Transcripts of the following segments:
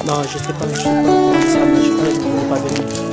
Non, je sais pas, ça marche pas, il ne pas venir.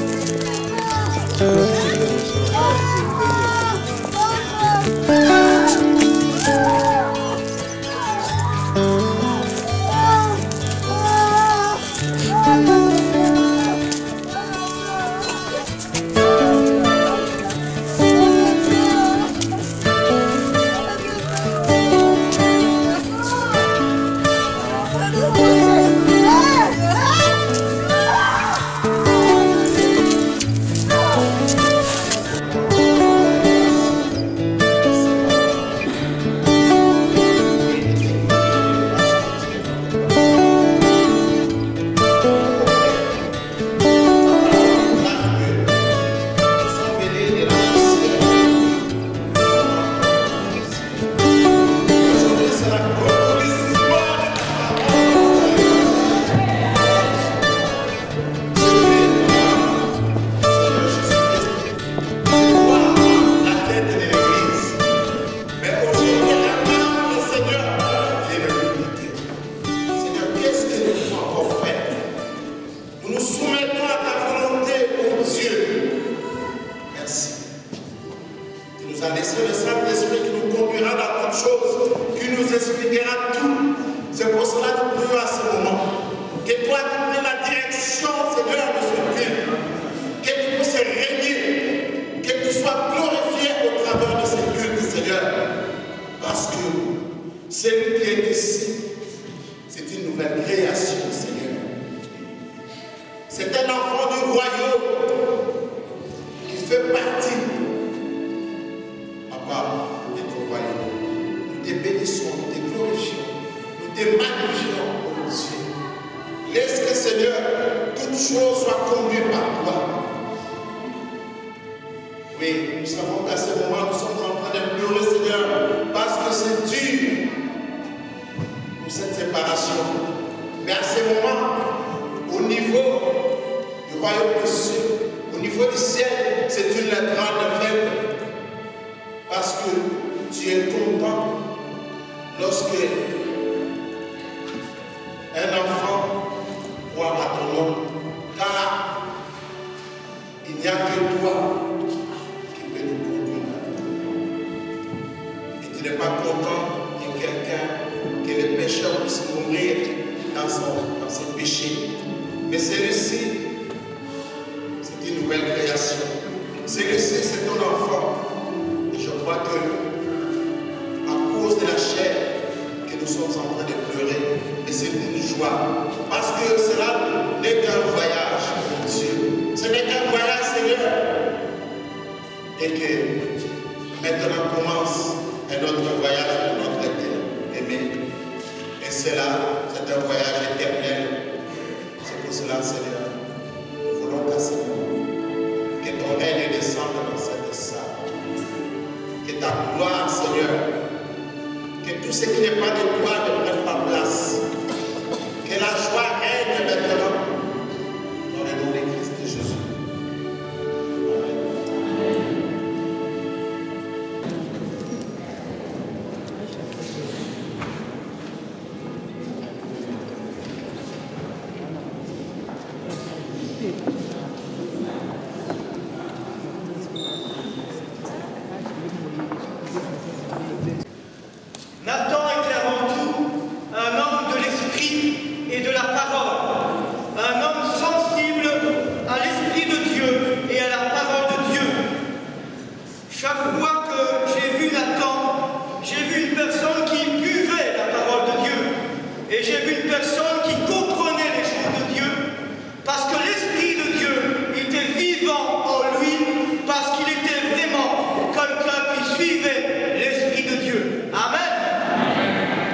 lieu à ce moment. Que toi tu prennes la direction, Seigneur, de ce culte. Que tu puisses régner, que tu sois glorifié au travers de ce culte, Seigneur. Parce que celui qui est ici, c'est une nouvelle création, Seigneur. C'est un enfant du royaume qui fait partie, Papa, de ton royaume. Nous te bénissons, nous te glorifions, nous te magnifions, oh Dieu. Laisse que, Seigneur, toutes choses soient conduites par toi. Oui, nous savons qu'à ce moment, nous sommes en train de pleurer, Seigneur, parce que c'est dur pour cette séparation. Mais à ce moment, au niveau du royaume des cieux, au niveau du ciel, c'est une grande fête. Parce que tu es content lorsque un enfant croit à ton nom, car il n'y a que toi qui peux nous conduire. Et tu n'es pas content que quelqu'un, que le pécheur puisse mourir dans ses péchés. Mais celui-ci, c'est une nouvelle création. Celui-ci, c'est ton enfant. Et je crois que, à cause de la chair, que nous sommes en train de pleurer, et c'est une joie. Parce que cela n'est qu'un voyage, mon Dieu. Ce n'est qu'un voyage, Seigneur. Et que maintenant commence un autre voyage pour notre aimé. Et cela, c'est un voyage éternel. C'est pour cela, Seigneur, nous voulons qu'à ce moment, que ton règne descende dans cette salle. Que ta gloire, Seigneur, que tout ce qui n'est pas de toi ne prenne pas place. Que la joie règne maintenant dans le nom de Christ Jésus. Nathan était avant tout un homme de l'esprit et de la parole, un homme sensible à l'esprit de Dieu et à la parole de Dieu. Chaque fois que j'ai vu Nathan, j'ai vu une personne qui buvait la parole de Dieu et j'ai vu une personne qui comprenait les choses de Dieu parce que l'esprit de Dieu était vivant en lui, parce qu'il était vraiment quelqu'un qui suivait l'esprit de Dieu. Amen.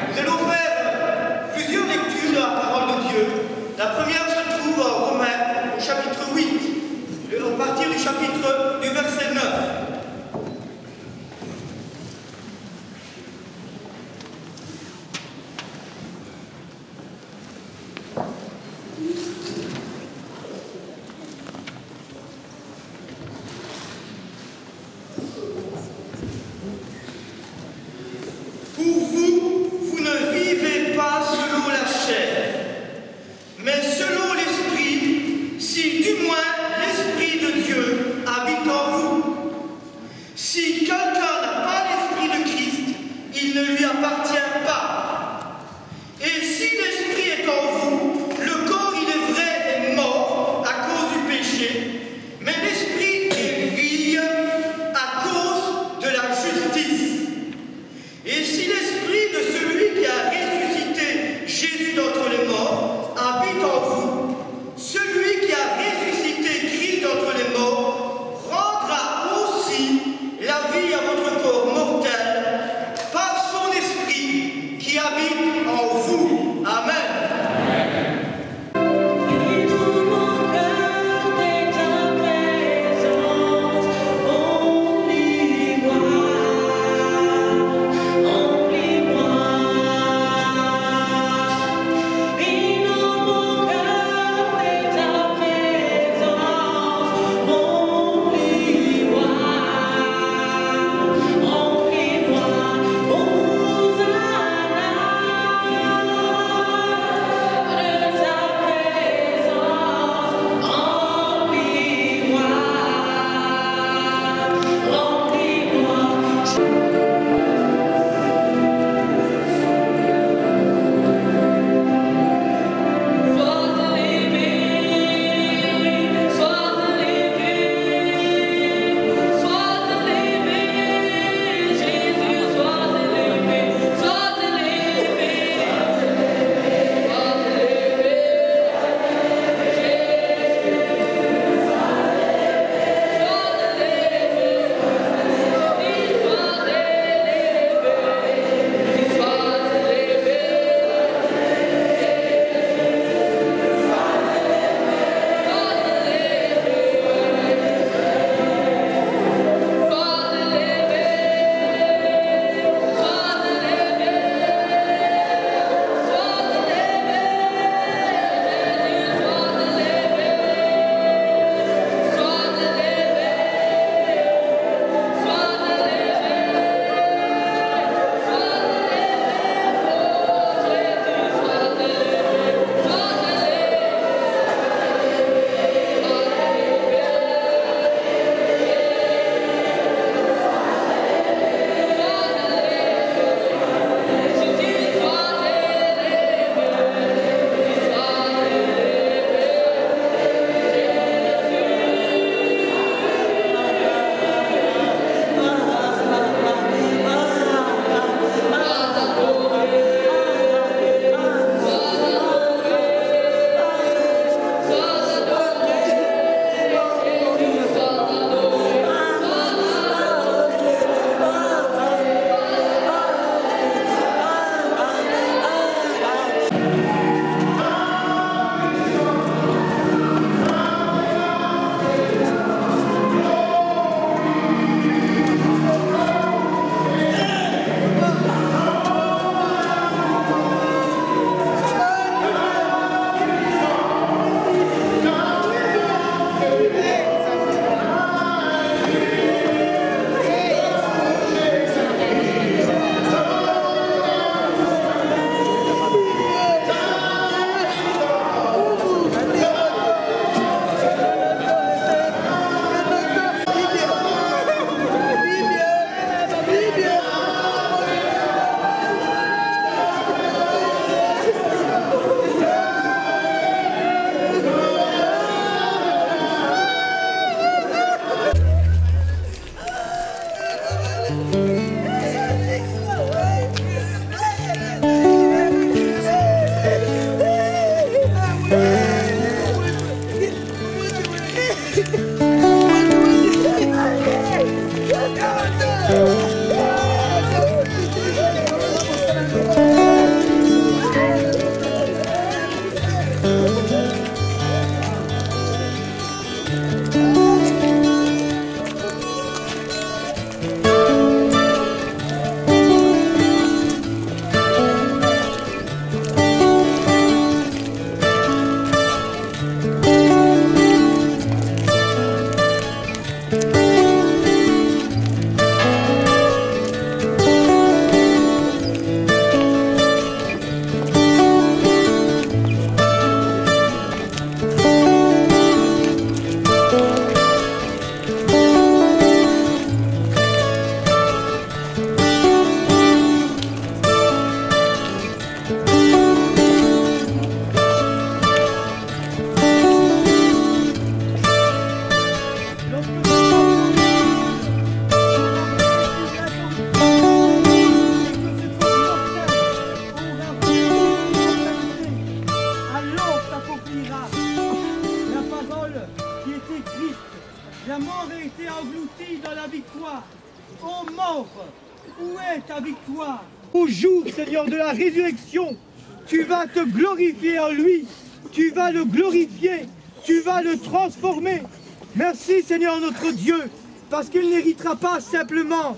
Nous allons faire plusieurs lectures de la parole de Dieu. La première se trouve en Romains, au chapitre 8, à partir du verset 9. Pour vous, vous ne vivez pas selon la chair, mais selon l'esprit, si du moins l'esprit de Dieu habite en vous. Si quelqu'un n'a pas l'esprit de Christ, il ne lui appartient pas. Et si l'esprit est en vous, le corps il est vrai est Ô mort, où est ta victoire? Au jour, Seigneur, de la résurrection, tu vas te glorifier en lui, tu vas le glorifier, tu vas le transformer. Merci, Seigneur notre Dieu, parce qu'il n'héritera pas simplement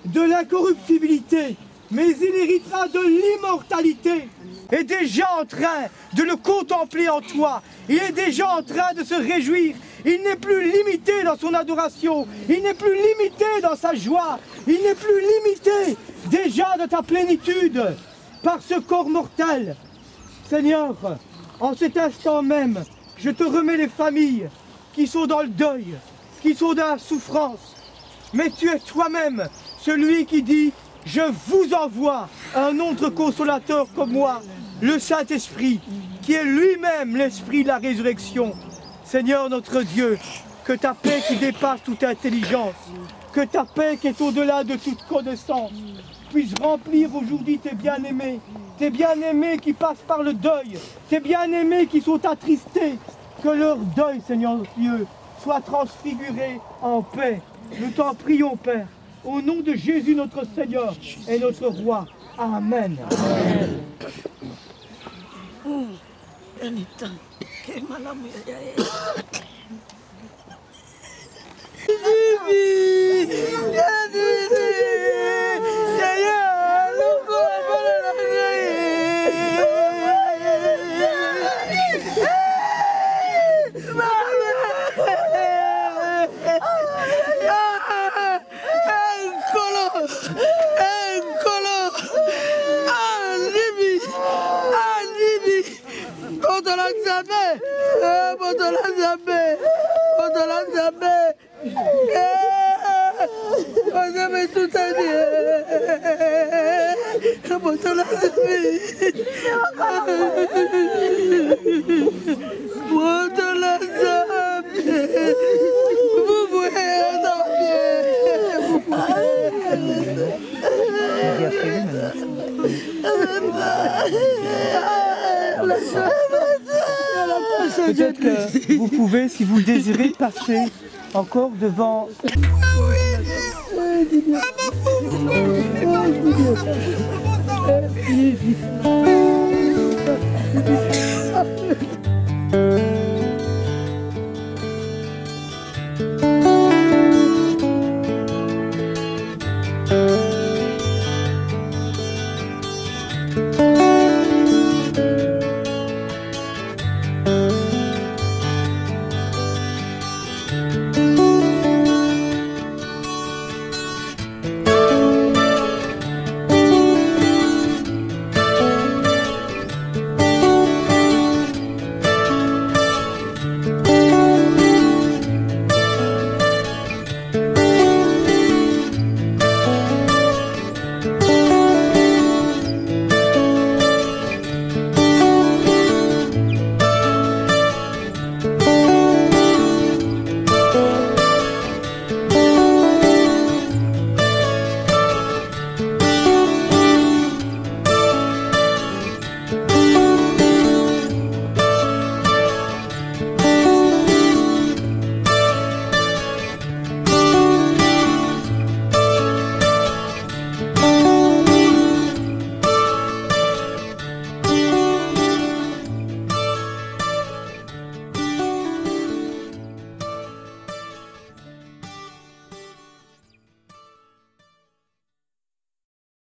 de l'incorruptibilité, mais il héritera de l'immortalité. Est déjà en train de le contempler en toi. Il est déjà en train de se réjouir. Il n'est plus limité dans son adoration. Il n'est plus limité dans sa joie. Il n'est plus limité déjà de ta plénitude par ce corps mortel. Seigneur, en cet instant même, je te remets les familles qui sont dans le deuil, qui sont dans la souffrance. Mais tu es toi-même celui qui dit « Je vous envoie un autre consolateur comme moi, le Saint-Esprit, qui est lui-même l'Esprit de la résurrection. » Seigneur notre Dieu, que ta paix qui dépasse toute intelligence, que ta paix qui est au-delà de toute connaissance, puisse remplir aujourd'hui tes bien-aimés qui passent par le deuil, tes bien-aimés qui sont attristés, que leur deuil, Seigneur Dieu, soit transfiguré en paix. Nous t'en prions, Père, au nom de Jésus notre Seigneur et notre Roi. Amen. Peut-être que vous pouvez, si vous le désirez, passer encore devant... Oui.